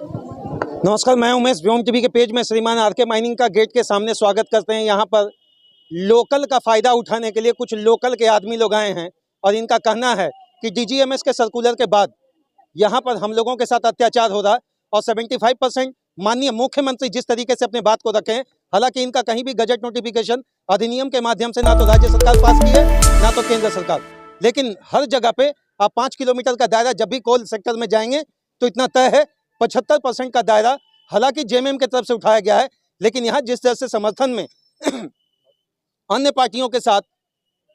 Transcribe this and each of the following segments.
नमस्कार, मैं उमेश व्योम टीवी के पेज में श्रीमान आरके माइनिंग का गेट के सामने स्वागत करते हैं। यहाँ पर लोकल का फ़ायदा उठाने के लिए कुछ लोकल के आदमी लोग आए हैं और इनका कहना है कि डीजीएमएस के सर्कुलर के बाद यहाँ पर हम लोगों के साथ अत्याचार हो रहा है और 75% माननीय मुख्यमंत्री जिस तरीके से अपने बात को रखे हैं, हालांकि इनका कहीं भी गजट नोटिफिकेशन अधिनियम के माध्यम से ना तो राज्य सरकार पास की है ना तो केंद्र सरकार, लेकिन हर जगह पे आप 5 किलोमीटर का दायरा जब भी कोल सेक्टर में जाएंगे तो इतना तय है 75% का दायरा हालांकि जेएमएम की तरफ से उठाया गया है, लेकिन यहाँ जिस तरह से समर्थन में अन्य पार्टियों के साथ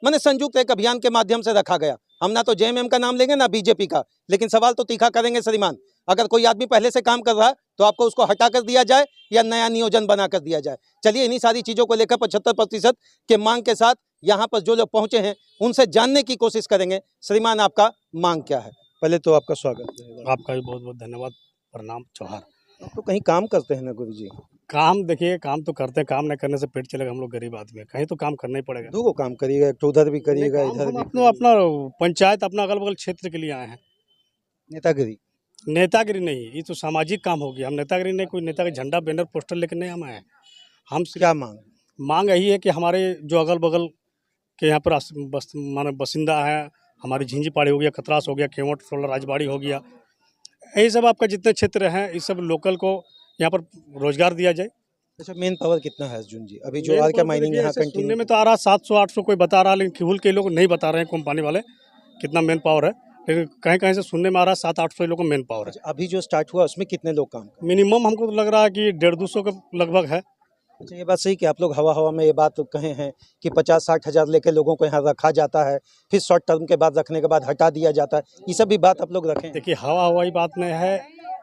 मैंने संयुक्त एक अभियान के माध्यम से रखा गया। हम ना तो जेएमएम का नाम लेंगे ना बीजेपी का, लेकिन सवाल तो तीखा करेंगे श्रीमान। अगर कोई आदमी पहले से काम कर रहा है तो आपको उसको हटा कर दिया जाए या नया नियोजन बना कर दिया जाए। चलिए इन्हीं सारी चीज़ों को लेकर 75% के मांग के साथ यहाँ पर जो लोग पहुँचे हैं उनसे जानने की कोशिश करेंगे। श्रीमान, आपका मांग क्या है? पहले तो आपका स्वागत है। आपका भी बहुत बहुत धन्यवाद। प्रणाम चौहान। आप तो कहीं काम करते हैं ना गुरु जी? काम देखिए, काम तो करते हैं, काम नहीं करने से पेट चलेगा। हम लोग गरीब आदमी हैं, कहीं तो काम करना ही पड़ेगा। दो काम करिएगा, एक तो उधर भी करिएगा इधर भी। अपना पंचायत अपना अगल बगल क्षेत्र के लिए आए हैं। नेतागिरी नेतागिरी नहीं, ये तो सामाजिक काम हो गया। हम नेतागिरी नहीं, कोई नेता का झंडा बैनर पोस्टर लेकर नहीं हम आए हैं। हम क्या मांग यही है कि हमारे जो अगल बगल के यहाँ पर माने बसिंदा है, हमारी झिंझी पहाड़ी हो गया, खतरास हो गया, केवट सोलर राजबाड़ी हो गया, यही सब आपका जितने क्षेत्र हैं इस सब लोकल को यहाँ पर रोजगार दिया जाए। अच्छा, मेन पावर कितना है अर्जुन जी? अभी जो आरके माइनिंग यहाँ कंटिन्यू सुनने में तो आ रहा 700-800 कोई बता रहा है, लेकिन खुल के लोग नहीं बता रहे हैं कंपनी वाले कितना मेन पावर है, लेकिन कहीं कहीं से सुनने में आ रहा है 700-800 लोग का मेन पावर है। अभी जो स्टार्ट हुआ उसमें कितने लोग काम? मिनिमम हमको तो लग रहा है कि 150-200 का लगभग है। अच्छा, ये बात सही कि आप लोग हवा में ये बात कहे हैं कि 50-60 हज़ार लेके लोगों को यहाँ रखा जाता है, फिर शॉर्ट टर्म के बाद रखने के बाद हटा दिया जाता है, ये सब भी बात आप लोग रखें? देखिए, हवाई बात नहीं है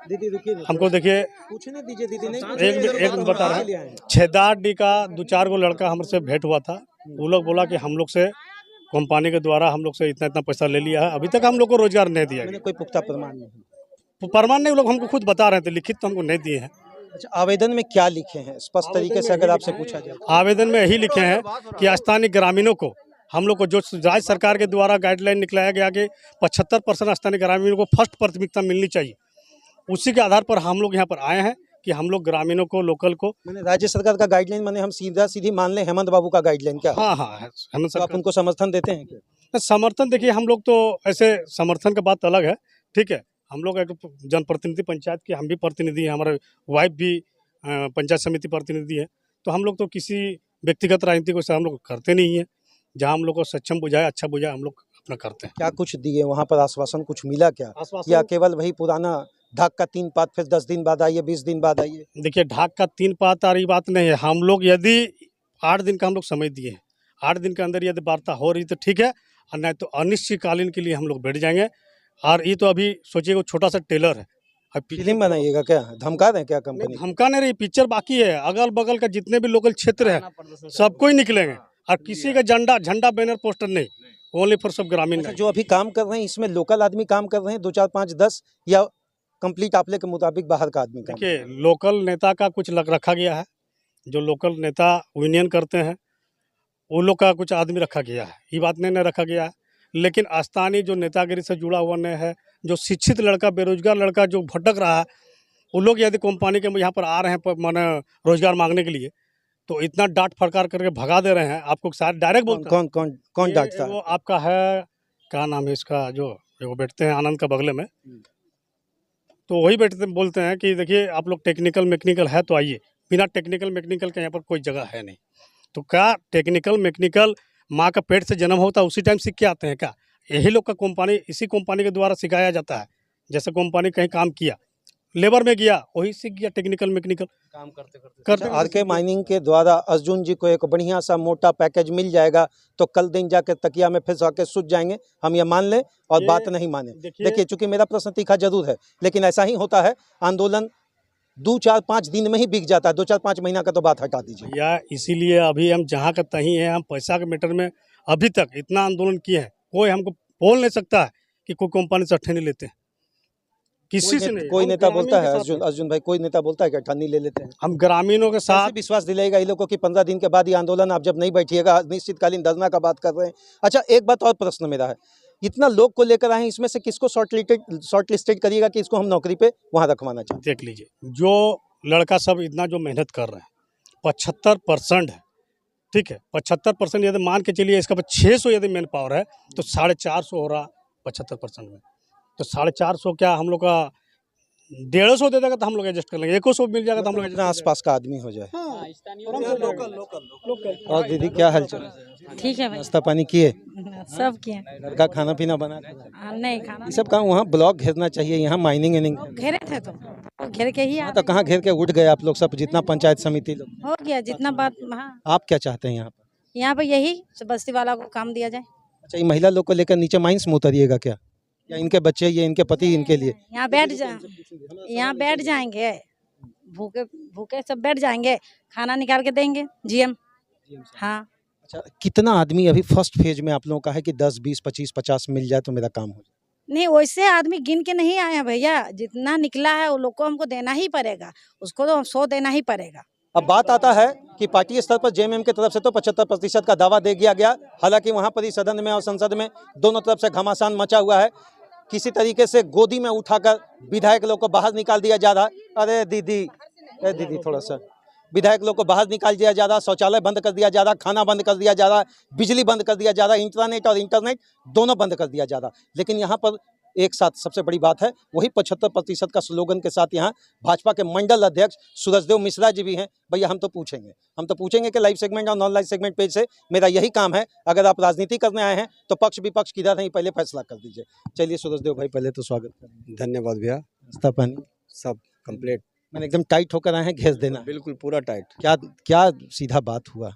दीदी रुकिए, हमको। देखिए, पूछने दीजिए दीदी। नहीं एक बता रहा है, 6-8 का 2-4 गो लड़का हमसे भेंट हुआ था। वो लोग बोला कि हम लोग से कंपनी के द्वारा हम लोग से इतना पैसा ले लिया है, अभी तक हम लोग को रोजगार नहीं दिया गया। कोई पुख्ता प्रमाण नहीं? प्रमाण नहीं, वो लोग हमको खुद बता रहे थे, लिखित तो हमको नहीं दिए हैं। अच्छा, आवेदन में क्या लिखे हैं स्पष्ट तरीके से अगर आपसे पूछा जाए? आवेदन में यही लिखे हैं कि स्थानीय ग्रामीणों को, हम लोग को जो राज्य सरकार के द्वारा गाइडलाइन निकलाया गया कि 75% स्थानीय ग्रामीणों को फर्स्ट प्राथमिकता मिलनी चाहिए, उसी के आधार पर हम लोग यहाँ पर आए हैं कि हम लोग ग्रामीणों को, लोकल को। मैंने राज्य सरकार का गाइडलाइन माने हम सीधी मान लें हेमंत बाबू का गाइडलाइन क्या? हाँ, हेमंत तो आप उनको समर्थन देते हैं क्या? समर्थन देखिए, हम लोग तो ऐसे समर्थन का बात अलग है, ठीक है। हम लोग एक जनप्रतिनिधि पंचायत के हम भी प्रतिनिधि हैं, हमारे वाइफ भी पंचायत समिति प्रतिनिधि है, तो हम लोग तो किसी व्यक्तिगत राजनीति को हम लोग करते नहीं है। जहाँ हम लोग को सक्षम बुझाए, अच्छा बुझाए, हम लोग अपना करते हैं। क्या कुछ दिए वहाँ पर आश्वासन, कुछ मिला क्या? या केवल वही पुराना ढाक का 3 पात, फिर 10 दिन बाद आइए, 20 दिन बाद आइए? देखिए, ढाक का 3 पात आ रही बात नहीं है। हम लोग यदि 8 दिन का हम लोग समय दिए हैं, 8 दिन के अंदर यदि वार्ता हो रही तो ठीक है, और नहीं तो अनिश्चितकालीन के लिए हम लोग बैठ जाएंगे। और ये तो अभी सोचिए वो छोटा सा टेलर है। फिल्म बनाइएगा क्या? धमका दें क्या कंपनी? धमका नहीं रही, पिक्चर बाकी है। अगल बगल का जितने भी लोकल क्षेत्र है सबको ही निकलेंगे, और किसी का झंडा बैनर पोस्टर नहीं, ओनली फॉर सब ग्रामीण। जो अभी काम कर रहे हैं इसमें लोकल आदमी काम कर रहे हैं, 2, 4, 5, 10 या कंप्लीट आपले के मुताबिक बाहर का आदमी? देखिए, लोकल नेता का कुछ रखा गया है, जो लोकल नेता यूनियन करते हैं वो लोग का कुछ आदमी रखा गया है, ये बात नहीं रखा गया है। लेकिन स्थानीय जो नेतागिरी से जुड़ा हुआ नहीं है, जो शिक्षित लड़का, बेरोजगार लड़का जो भटक रहा है, वो लोग यदि कंपनी के यहाँ पर आ रहे हैं माने रोजगार मांगने के लिए, तो इतना डांट फटकार करके भगा दे रहे हैं। आपको शायद डायरेक्ट बोलते कौन डांटता है? वो आपका है, क्या नाम है इसका, जो वो बैठते हैं आनंद का बगले में, तो वही बोलते हैं कि देखिए आप लोग टेक्निकल मैकेनिकल है तो आइए। बिना टेक्निकल मैकेनिकल के यहाँ पर कोई जगह है नहीं। तो क्या टेक्निकल मैकेनिकल माँ का पेट से जन्म होता है उसी टाइम सीख के आते हैं क्या? यही लोग का कंपनी, इसी कंपनी के द्वारा सिखाया जाता है। जैसे कंपनी कहीं काम किया, लेबर में गया, वही सीख गया टेक्निकल मैकेनिकल काम करते। आरके माइनिंग के द्वारा अर्जुन जी को एक बढ़िया सा मोटा पैकेज मिल जाएगा तो कल दिन जाकर तकिया में फिर आके सूझ जाएंगे, हम ये मान लें और बात नहीं माने। देखिए, चूंकि मेरा प्रश्न तीखा जरूर है, लेकिन ऐसा ही होता है, आंदोलन 2, 4, 5 दिन में ही बिक जाता है। 2, 4, 5 महीना का तो बात हटा दीजिए। या इसीलिए अभी हम जहाँ का तहीं हैं, हम पैसा के मैटर में अभी तक इतना आंदोलन किए हैं, कोई हमको बोल नहीं सकता है कि कोई कंपनी से अट्ठे नहीं लेते हैं, किसी से नहीं। कोई नेता बोलता है अर्जुन भाई, कोई नेता बोलता है कि अट्ठानी ले लेते हैं? हम ग्रामीणों के साथ विश्वास दिलाएगा इन लोगों को कि 15 दिन के बाद ये आंदोलन आप जब नहीं बैठिएगा, निश्चितकालीन धरना का बात कर रहे हैं। अच्छा, एक बात और प्रश्न मेरा है, इतना लोग को लेकर आए, इसमें से किसको शॉर्ट लिस्टेड करिएगा कि इसको हम नौकरी पे वहाँ रखवाना चाहते देख लीजिए, जो लड़का सब इतना जो मेहनत कर रहे हैं 75% है, ठीक है। 75% यदि मान के चलिए, इसका 600 यदि मैन पावर है तो 450 हो रहा 75% में, तो 450 क्या हम लोग का 150 दे देगा तो हम लोग एडजस्ट कर लेंगे, 100 मिल जाएगा तो हम लोग हैं, आसपास का आदमी हो जाए। हाँ, लोकल। और दीदी क्या हाल चाल? ठीक है भाई, नाश्ता पानी किए? सब किए। घर का खाना पीना बना? नहीं खाना ये सब काम वहाँ ब्लॉक घेरना चाहिए, यहाँ माइनिंग एनिंग घेरे थे तो वो घेर के ही तो कहाँ घेर के उठ गए आप लोग सब, जितना पंचायत समिति लोग। हो गया जितना बात। हाँ, आप क्या चाहते हैं यहाँ पर? यहाँ पे यही बस्ती वाला को काम दिया जाए। अच्छा, ये महिला लोग को लेकर नीचे माइंस में उतरिएगा क्या, या इनके बच्चे, ये इनके पति, इनके लिए? यहाँ बैठ जाएंगे, भूखे भूखे सब बैठ जाएंगे, खाना निकाल के देंगे जीएम। हाँ, अच्छा, कितना आदमी अभी फर्स्ट फेज में आप लोगों का है कि 10, 20, 25, 50 मिल जाए तो मेरा काम हो जाए? नहीं वैसे आदमी गिन के नहीं आए हैं भैया, जितना निकला है वो लोग को हमको देना ही पड़ेगा, उसको तो 100 देना ही पड़ेगा। अब बात आता है कि पार्टी स्तर पर जेएमएम की तरफ से तो 75% का दावा दे दिया गया, हालांकि वहां पर ही सदन में और संसद में दोनों तरफ से घमासान मचा हुआ है। किसी तरीके से गोदी में उठाकर विधायक लोग को बाहर निकाल दिया जा रहा। अरे दीदी थोड़ा सा, विधायक लोग को बाहर निकाल दिया जा रहा, शौचालय बंद कर दिया जा रहा, खाना बंद कर दिया जा रहा, बिजली बंद कर दिया जा रहा, इंटरनेट और इंटरनेट दोनों बंद कर दिया जा रहा। लेकिन यहाँ पर एक साथ सबसे बड़ी बात है, वही 75% का स्लोगन के साथ यहाँ भाजपा के मंडल अध्यक्ष सूरजदेव मिश्रा जी भी हैं। भैया हम तो पूछेंगे कि लाइव सेगमेंट और नॉन लाइव सेगमेंट पेज से मेरा यही काम है, अगर आप राजनीति करने आए हैं तो पक्ष विपक्ष किधर है पहले फैसला कर दीजिए। चलिए सूरजदेव भाई, पहले तो स्वागत करें। धन्यवाद भैया। नाश्ता पानी सब कंप्लीट? मैंने एकदम टाइट होकर आए हैं, घेर देना? बिल्कुल पूरा टाइट। क्या सीधा बात हुआ?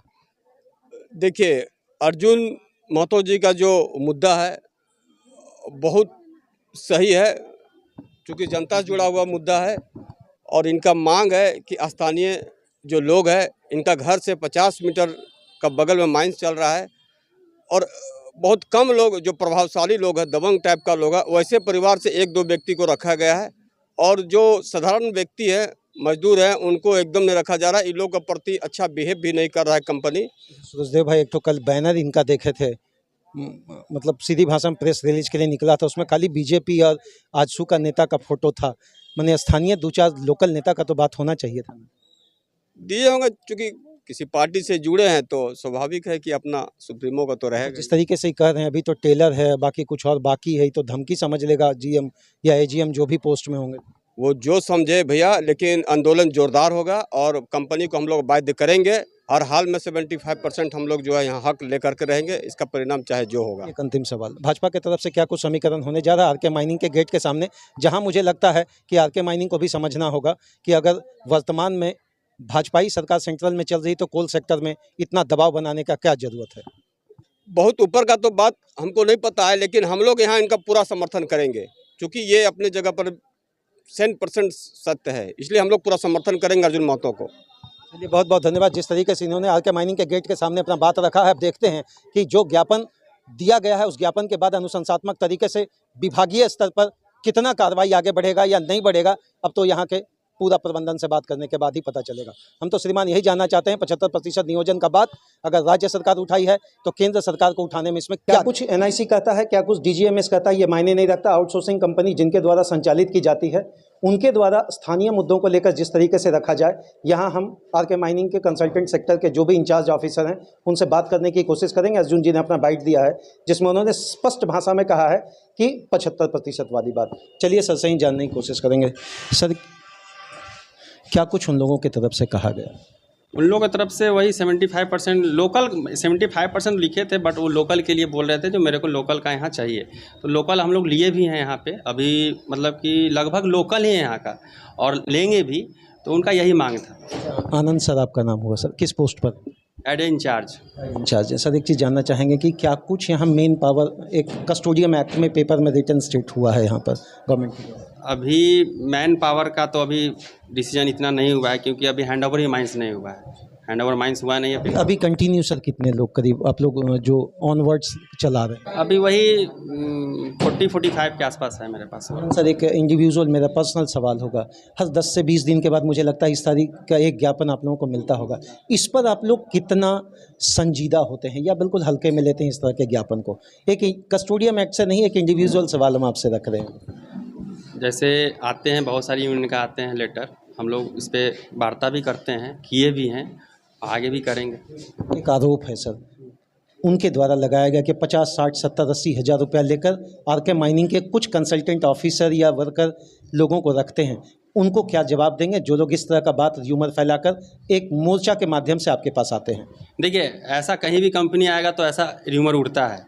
देखिए, अर्जुन महतो जी का जो मुद्दा है बहुत सही है, क्योंकि जनता से जुड़ा हुआ मुद्दा है और इनका मांग है कि स्थानीय जो लोग हैं, इनका घर से 50 मीटर का बगल में माइंस चल रहा है और बहुत कम लोग जो प्रभावशाली लोग हैं, दबंग टाइप का लोग है, वैसे परिवार से 1-2 व्यक्ति को रखा गया है और जो साधारण व्यक्ति है, मजदूर हैं, उनको एकदम नहीं रखा जा रहा है। इन लोगों के प्रति अच्छा बिहेव भी नहीं कर रहा है कंपनी। सूरजदेव भाई, एक तो कल बैनर इनका देखे थे, मतलब सीधी भाषा में प्रेस रिलीज के लिए निकला था, उसमें खाली बीजेपी और आजसू का नेता का फोटो था। मैंने स्थानीय 2-4 लोकल नेता का तो बात होना चाहिए था। दिए होंगे, क्योंकि किसी पार्टी से जुड़े हैं तो स्वाभाविक है कि अपना सुप्रीमो का तो रहेगा। जिस तरीके से कह रहे हैं, अभी तो टेलर है, बाकी कुछ और बाकी है, तो धमकी समझ लेगा जीएम या एजीएम जो भी पोस्ट में होंगे। वो जो समझे भैया, लेकिन आंदोलन जोरदार होगा और कंपनी को हम लोग बाध्य करेंगे। हर हाल में 75% हम लोग जो है यहाँ हक लेकर के रहेंगे, इसका परिणाम चाहे जो होगा। एक अंतिम सवाल, भाजपा की तरफ से क्या कुछ समीकरण होने जा रहा है आरके माइनिंग के गेट के सामने, जहां मुझे लगता है कि आरके माइनिंग को भी समझना होगा कि अगर वर्तमान में भाजपाई सरकार सेंट्रल में चल रही तो कोल सेक्टर में इतना दबाव बनाने का क्या जरूरत है? बहुत ऊपर का तो बात हमको नहीं पता है, लेकिन हम लोग यहाँ इनका पूरा समर्थन करेंगे, क्योंकि ये अपने जगह पर 100% सत्य है, इसलिए हम लोग पूरा समर्थन करेंगे अर्जुन महतो को। चलिए, बहुत बहुत धन्यवाद। जिस तरीके से इन्होंने आरके माइनिंग के गेट के सामने अपना बात रखा है, अब देखते हैं कि जो ज्ञापन दिया गया है उस ज्ञापन के बाद अनुशंसात्मक तरीके से विभागीय स्तर पर कितना कार्रवाई आगे बढ़ेगा या नहीं बढ़ेगा, अब तो यहाँ के पूरा प्रबंधन से बात करने के बाद ही पता चलेगा। हम तो श्रीमान यही जानना चाहते हैं, 75% नियोजन का बात अगर राज्य सरकार उठाई है तो केंद्र सरकार को उठाने में इसमें क्या कुछ एनआईसी कहता है, क्या कुछ डीजीएमएस कहता है, ये मायने नहीं रखता। आउटसोर्सिंग कंपनी जिनके द्वारा संचालित की जाती है उनके द्वारा स्थानीय मुद्दों को लेकर जिस तरीके से रखा जाए, यहाँ हम आरके माइनिंग के कंसल्टेंट सेक्टर के जो भी इंचार्ज ऑफिसर हैं उनसे बात करने की कोशिश करेंगे। अर्जुन जी ने अपना बाइट दिया है जिसमें उन्होंने स्पष्ट भाषा में कहा है कि 75% वाली बात। चलिए सर से ही जानने की कोशिश करेंगे। सर, क्या कुछ उन लोगों की तरफ से कहा गया? उन लोगों की तरफ से वही 75% लोकल, 75% लिखे थे, बट वो लोकल के लिए बोल रहे थे, जो मेरे को लोकल का यहाँ चाहिए। तो लोकल हम लोग लिए भी हैं यहाँ पे, अभी मतलब कि लगभग लोकल ही है यहाँ का और लेंगे भी, तो उनका यही मांग था। आनंद सर आपका नाम हुआ सर, किस पोस्ट पर? Add in charge. सर, एक चीज़ जानना चाहेंगे कि क्या कुछ यहाँ मेन पावर एक कस्टोडियम एक्ट में पेपर में रिटर्न स्टेट हुआ है यहाँ पर गवर्नमेंट की? अभी मैन पावर का तो अभी डिसीजन इतना नहीं हुआ है, क्योंकि अभी हैंड ओवर ही माइंस नहीं हुआ है। हैंड ओवर माइंस हुआ नहीं है अभी। अभी कंटिन्यू सर कितने लोग करीब आप लोग जो ऑनवर्ड्स चला रहे हैं? अभी वही 40-45 के आसपास है मेरे पास। सर एक इंडिविजुअल मेरा पर्सनल सवाल होगा, हर 10 से 20 दिन के बाद मुझे लगता है इस तारीख का एक ज्ञापन आप लोगों को मिलता होगा, इस पर आप लोग कितना संजीदा होते हैं या बिल्कुल हल्के में लेते हैं इस तरह के ज्ञापन को? एक कस्टोडियम एक्ट से नहीं, एक इंडिविजुअल सवाल हम आपसे रख रहे हैं। जैसे आते हैं बहुत सारी यूनियन का आते हैं लेटर, हम लोग इस पर वार्ता भी करते हैं, किए भी हैं, आगे भी करेंगे। एक आरोप है सर उनके द्वारा लगाया गया कि 50, 60, 70, 80 हज़ार रुपया लेकर आरके माइनिंग के कुछ कंसल्टेंट ऑफिसर या वर्कर लोगों को रखते हैं, उनको क्या जवाब देंगे जो लोग इस तरह का बात र्यूमर फैलाकर एक मोर्चा के माध्यम से आपके पास आते हैं? देखिए, ऐसा कहीं भी कंपनी आएगा तो ऐसा र्यूमर उड़ता है,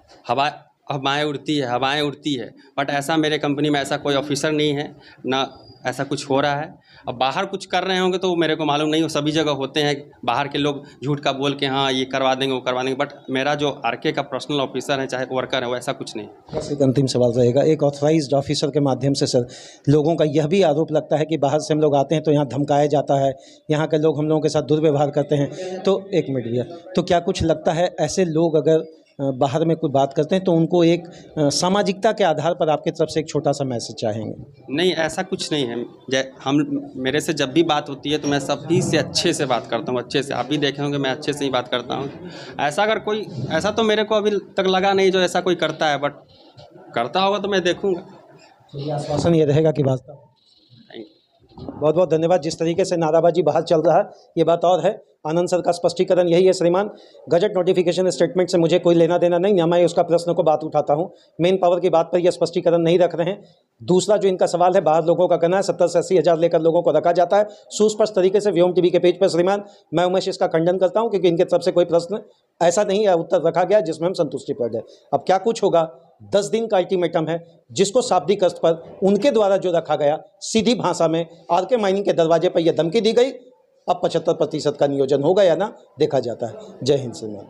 हवाएं उड़ती है, बट ऐसा मेरे कंपनी में ऐसा कोई ऑफिसर नहीं है, ना ऐसा कुछ हो रहा है। अब बाहर कुछ कर रहे होंगे तो मेरे को मालूम नहीं, वो सभी जगह होते हैं, बाहर के लोग झूठ का बोल के हाँ ये करवा देंगे वो करवा देंगे, बट मेरा जो आरके का पर्सनल ऑफिसर है चाहे वर्कर है वो ऐसा कुछ नहीं। बस एक अंतिम सवाल रहेगा, एक ऑथराइज्ड ऑफिसर के माध्यम से सर लोगों का यह भी आरोप लगता है कि बाहर से हम लोग आते हैं तो यहाँ धमकाया जाता है, यहाँ के लोग हम लोगों के साथ दुर्व्यवहार करते हैं, तो एक मिनट भैया, तो क्या कुछ लगता है ऐसे लोग अगर बाहर में कोई बात करते हैं तो उनको एक सामाजिकता के आधार पर आपकी तरफ से एक छोटा सा मैसेज चाहेंगे? नहीं, ऐसा कुछ नहीं है। मेरे से जब भी बात होती है तो मैं सभी से अच्छे से बात करता हूँ, अच्छे से। आप भी देखे होंगे मैं अच्छे से ही बात करता हूँ। ऐसा अगर कोई ऐसा तो मेरे को अभी तक लगा नहीं जो ऐसा कोई करता है, बट करता होगा तो मैं देखूँगा। तो ये आश्वासन ये रहेगा कि वास्तव। बहुत बहुत धन्यवाद। जिस तरीके से नाराबाजी बाहर चल रहा है ये बात और है, आनंद सर का स्पष्टीकरण यही है श्रीमान, गजट नोटिफिकेशन स्टेटमेंट से मुझे कोई लेना देना नहीं, ना मैं उसका प्रश्न को बात उठाता हूं, मेन पावर की बात पर यह स्पष्टीकरण नहीं रख रहे हैं। दूसरा जो इनका सवाल है, बाहर लोगों का कहना है 70 से 80 हज़ार लेकर लोगों को रखा जाता है सुस्पष्ट तरीके से व्योम टीवी के पेज पर श्रीमान, मैं उमेश इसका खंडन करता हूँ क्योंकि इनके तरफ से कोई प्रश्न ऐसा नहीं है उत्तर रखा गया जिसमें हम संतुष्टि पड़ जाए। अब क्या कुछ होगा, 10 दिन का अल्टीमेटम है जिसको शाब्दिक अर्थ पर उनके द्वारा जो रखा गया, सीधी भाषा में आरके माइनिंग के दरवाजे पर यह धमकी दी गई। अब 75% का नियोजन होगा या ना देखा जाता है। जय हिंद श्रीमान।